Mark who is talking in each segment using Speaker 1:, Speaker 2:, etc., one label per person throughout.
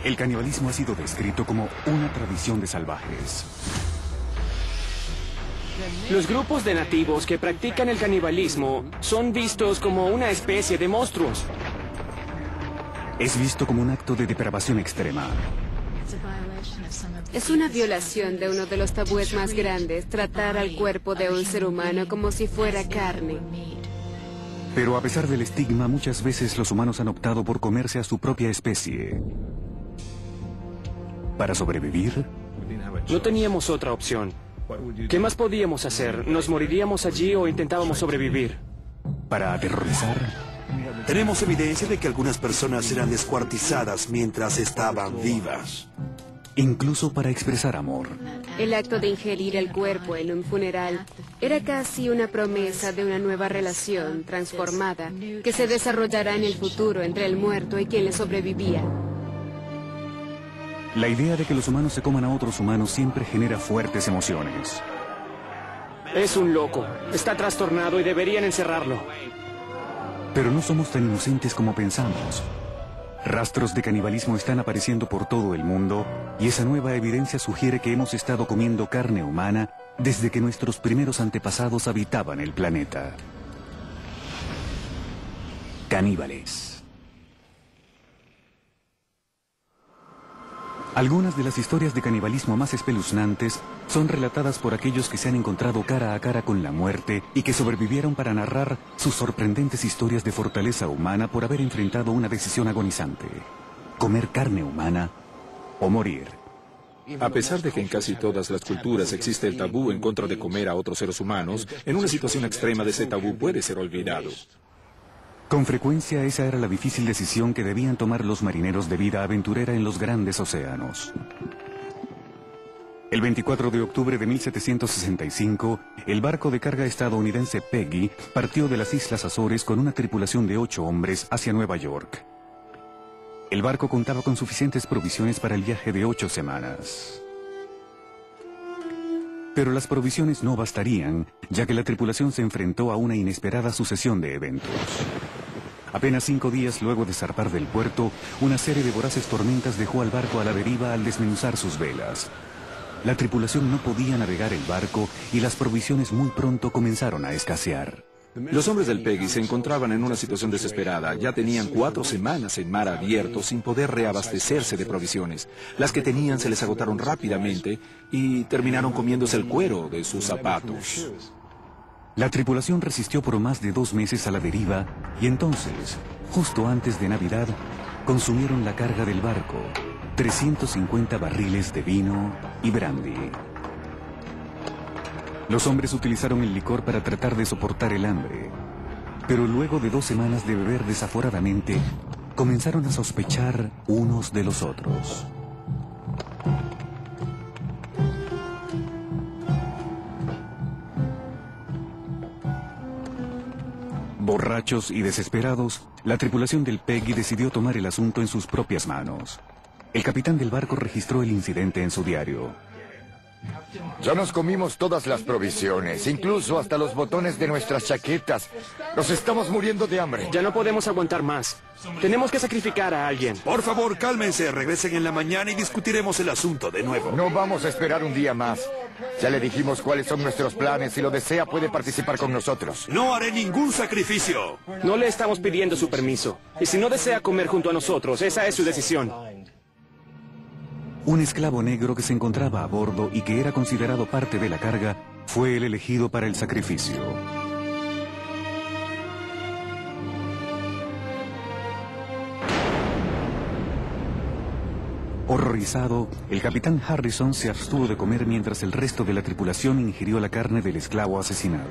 Speaker 1: El canibalismo ha sido descrito como una tradición de salvajes.
Speaker 2: Los grupos de nativos que practican el canibalismo son vistos como una especie de monstruos.
Speaker 1: Es visto como un acto de depravación extrema.
Speaker 3: Es una violación de uno de los tabúes más grandes, tratar al cuerpo de un ser humano como si fuera carne.
Speaker 1: Pero a pesar del estigma, muchas veces los humanos han optado por comerse a su propia especie. ¿Para sobrevivir?
Speaker 2: No teníamos otra opción. ¿Qué más podíamos hacer? ¿Nos moriríamos allí o intentábamos sobrevivir?
Speaker 1: ¿Para aterrorizar?
Speaker 4: Tenemos evidencia de que algunas personas eran descuartizadas mientras estaban vivas.
Speaker 1: Incluso para expresar amor.
Speaker 3: El acto de ingerir el cuerpo en un funeral era casi una promesa de una nueva relación transformada que se desarrollará en el futuro entre el muerto y quien le sobrevivía.
Speaker 1: La idea de que los humanos se coman a otros humanos siempre genera fuertes emociones.
Speaker 2: Es un loco. Está trastornado y deberían encerrarlo.
Speaker 1: Pero no somos tan inocentes como pensamos. Rastros de canibalismo están apareciendo por todo el mundo y esa nueva evidencia sugiere que hemos estado comiendo carne humana desde que nuestros primeros antepasados habitaban el planeta. Caníbales. Algunas de las historias de canibalismo más espeluznantes son relatadas por aquellos que se han encontrado cara a cara con la muerte y que sobrevivieron para narrar sus sorprendentes historias de fortaleza humana por haber enfrentado una decisión agonizante: comer carne humana o morir.
Speaker 5: A pesar de que en casi todas las culturas existe el tabú en contra de comer a otros seres humanos, en una situación extrema de ese tabú puede ser olvidado.
Speaker 1: Con frecuencia esa era la difícil decisión que debían tomar los marineros de vida aventurera en los grandes océanos. El 24 de octubre de 1765, el barco de carga estadounidense Peggy partió de las Islas Azores con una tripulación de 8 hombres hacia Nueva York. El barco contaba con suficientes provisiones para el viaje de 8 semanas. Pero las provisiones no bastarían, ya que la tripulación se enfrentó a una inesperada sucesión de eventos. Apenas 5 días luego de zarpar del puerto, una serie de voraces tormentas dejó al barco a la deriva al desmenuzar sus velas. La tripulación no podía navegar el barco y las provisiones muy pronto comenzaron a escasear.
Speaker 5: Los hombres del Peggy se encontraban en una situación desesperada. Ya tenían 4 semanas en mar abierto sin poder reabastecerse de provisiones. Las que tenían se les agotaron rápidamente y terminaron comiéndose el cuero de sus zapatos.
Speaker 1: La tripulación resistió por más de 2 meses a la deriva y entonces, justo antes de Navidad, consumieron la carga del barco, 350 barriles de vino y brandy. Los hombres utilizaron el licor para tratar de soportar el hambre, pero luego de 2 semanas de beber desaforadamente, comenzaron a sospechar unos de los otros. Borrachos y desesperados, la tripulación del Peggy decidió tomar el asunto en sus propias manos. El capitán del barco registró el incidente en su diario.
Speaker 6: Ya nos comimos todas las provisiones, incluso hasta los botones de nuestras chaquetas. Nos estamos muriendo de hambre.
Speaker 2: Ya no podemos aguantar más. Tenemos que sacrificar a alguien.
Speaker 4: Por favor, cálmense, regresen en la mañana y discutiremos el asunto de nuevo.
Speaker 6: No vamos a esperar un día más. Ya le dijimos cuáles son nuestros planes. Si lo desea, puede participar con nosotros.
Speaker 4: No haré ningún sacrificio.
Speaker 2: No le estamos pidiendo su permiso. Y si no desea comer junto a nosotros, esa es su decisión.
Speaker 1: Un esclavo negro que se encontraba a bordo y que era considerado parte de la carga fue el elegido para el sacrificio. Horrorizado, el capitán Harrison se abstuvo de comer mientras el resto de la tripulación ingirió la carne del esclavo asesinado.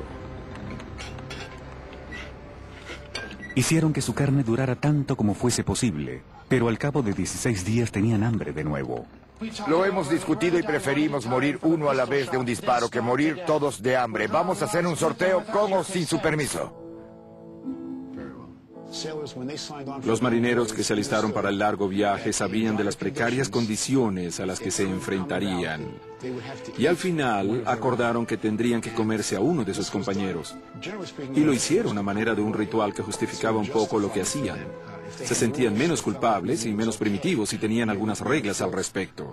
Speaker 1: Hicieron que su carne durara tanto como fuese posible, pero al cabo de 16 días tenían hambre de nuevo.
Speaker 6: Lo hemos discutido y preferimos morir uno a la vez de un disparo que morir todos de hambre. Vamos a hacer un sorteo con o sin su permiso.
Speaker 5: Los marineros que se alistaron para el largo viaje sabían de las precarias condiciones a las que se enfrentarían. Y al final acordaron que tendrían que comerse a uno de sus compañeros. Y lo hicieron a manera de un ritual que justificaba un poco lo que hacían. Se sentían menos culpables y menos primitivos y tenían algunas reglas al respecto.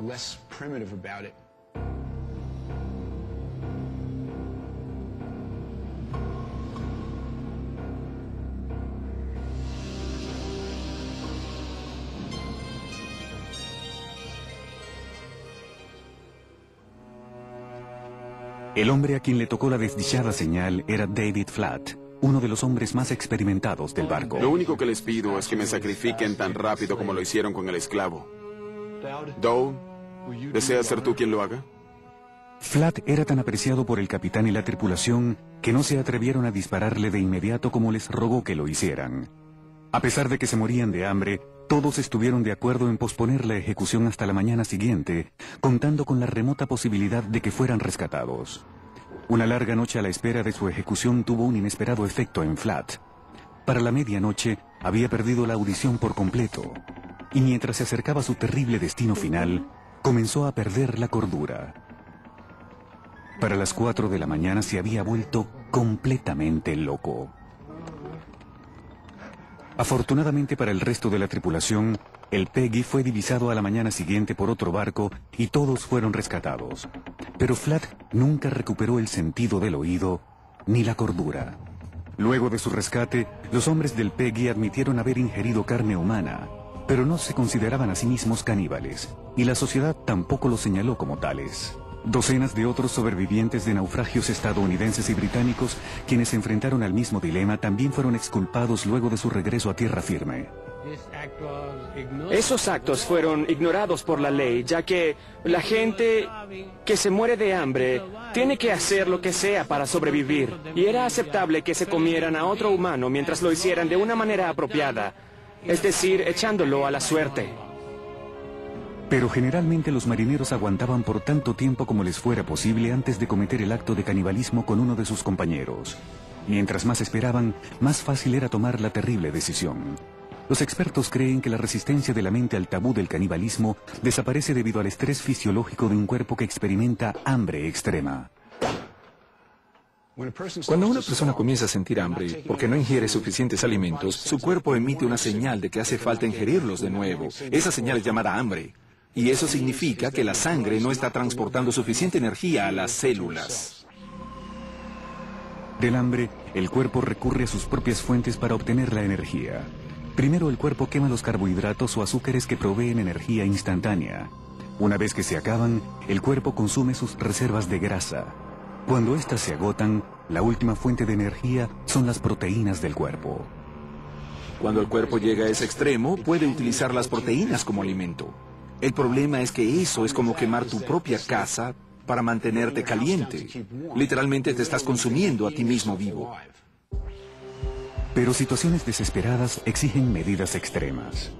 Speaker 1: El hombre a quien le tocó la desdichada señal era David Flatt, uno de los hombres más experimentados del barco.
Speaker 7: Lo único que les pido es que me sacrifiquen tan rápido como lo hicieron con el esclavo. Dow, ¿deseas ser tú quien lo haga?
Speaker 1: Flatt era tan apreciado por el capitán y la tripulación que no se atrevieron a dispararle de inmediato como les rogó que lo hicieran. A pesar de que se morían de hambre, todos estuvieron de acuerdo en posponer la ejecución hasta la mañana siguiente, contando con la remota posibilidad de que fueran rescatados. Una larga noche a la espera de su ejecución tuvo un inesperado efecto en Flatt. Para la medianoche había perdido la audición por completo, y mientras se acercaba a su terrible destino final, comenzó a perder la cordura. Para las 4 de la mañana se había vuelto completamente loco. Afortunadamente para el resto de la tripulación, el Peggy fue divisado a la mañana siguiente por otro barco y todos fueron rescatados. Pero Flatt nunca recuperó el sentido del oído ni la cordura. Luego de su rescate, los hombres del Peggy admitieron haber ingerido carne humana, pero no se consideraban a sí mismos caníbales, y la sociedad tampoco los señaló como tales. Docenas de otros sobrevivientes de naufragios estadounidenses y británicos, quienes se enfrentaron al mismo dilema, también fueron exculpados luego de su regreso a tierra firme.
Speaker 2: Esos actos fueron ignorados por la ley, ya que la gente que se muere de hambre tiene que hacer lo que sea para sobrevivir. Y era aceptable que se comieran a otro humano mientras lo hicieran de una manera apropiada, es decir, echándolo a la suerte.
Speaker 1: Pero generalmente los marineros aguantaban por tanto tiempo como les fuera posible antes de cometer el acto de canibalismo con uno de sus compañeros. Mientras más esperaban, más fácil era tomar la terrible decisión. Los expertos creen que la resistencia de la mente al tabú del canibalismo desaparece debido al estrés fisiológico de un cuerpo que experimenta hambre extrema.
Speaker 5: Cuando una persona comienza a sentir hambre porque no ingiere suficientes alimentos, su cuerpo emite una señal de que hace falta ingerirlos de nuevo. Esa señal es llamada hambre. Y eso significa que la sangre no está transportando suficiente energía a las células.
Speaker 1: Del hambre, el cuerpo recurre a sus propias fuentes para obtener la energía. Primero el cuerpo quema los carbohidratos o azúcares que proveen energía instantánea. Una vez que se acaban, el cuerpo consume sus reservas de grasa. Cuando éstas se agotan, la última fuente de energía son las proteínas del cuerpo.
Speaker 5: Cuando el cuerpo llega a ese extremo, puede utilizar las proteínas como alimento. El problema es que eso es como quemar tu propia casa para mantenerte caliente. Literalmente te estás consumiendo a ti mismo vivo.
Speaker 1: Pero situaciones desesperadas exigen medidas extremas.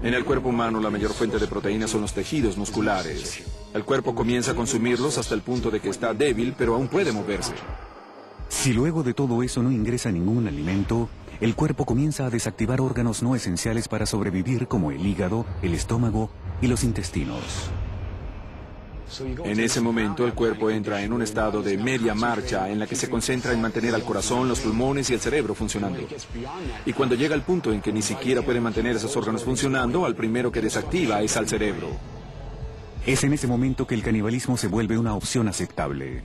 Speaker 5: En el cuerpo humano la mayor fuente de proteínas son los tejidos musculares. El cuerpo comienza a consumirlos hasta el punto de que está débil, pero aún puede moverse.
Speaker 1: Si luego de todo eso no ingresa ningún alimento, el cuerpo comienza a desactivar órganos no esenciales para sobrevivir, como el hígado, el estómago y los intestinos.
Speaker 5: En ese momento el cuerpo entra en un estado de media marcha en la que se concentra en mantener al corazón, los pulmones y el cerebro funcionando. Y cuando llega al punto en que ni siquiera puede mantener esos órganos funcionando, al primero que desactiva es al cerebro.
Speaker 1: Es en ese momento que el canibalismo se vuelve una opción aceptable.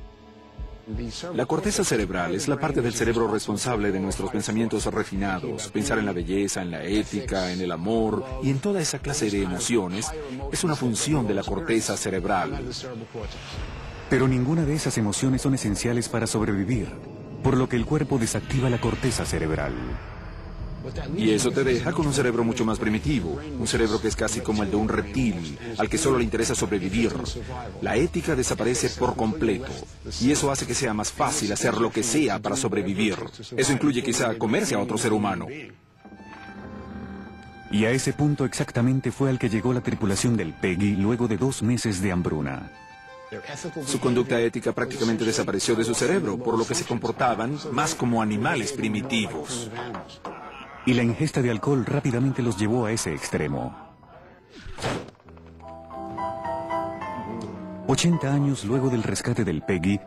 Speaker 5: La corteza cerebral es la parte del cerebro responsable de nuestros pensamientos refinados. Pensar en la belleza, en la ética, en el amor y en toda esa clase de emociones es una función de la corteza cerebral.
Speaker 1: Pero ninguna de esas emociones son esenciales para sobrevivir, por lo que el cuerpo desactiva la corteza cerebral.
Speaker 5: Y eso te deja con un cerebro mucho más primitivo, un cerebro que es casi como el de un reptil, al que solo le interesa sobrevivir. La ética desaparece por completo, y eso hace que sea más fácil hacer lo que sea para sobrevivir. Eso incluye quizá comerse a otro ser humano.
Speaker 1: Y a ese punto exactamente fue al que llegó la tripulación del Peggy luego de 2 meses de hambruna.
Speaker 5: Su conducta ética prácticamente desapareció de su cerebro, por lo que se comportaban más como animales primitivos.
Speaker 1: Y la ingesta de alcohol rápidamente los llevó a ese extremo. 80 años luego del rescate del Peggy,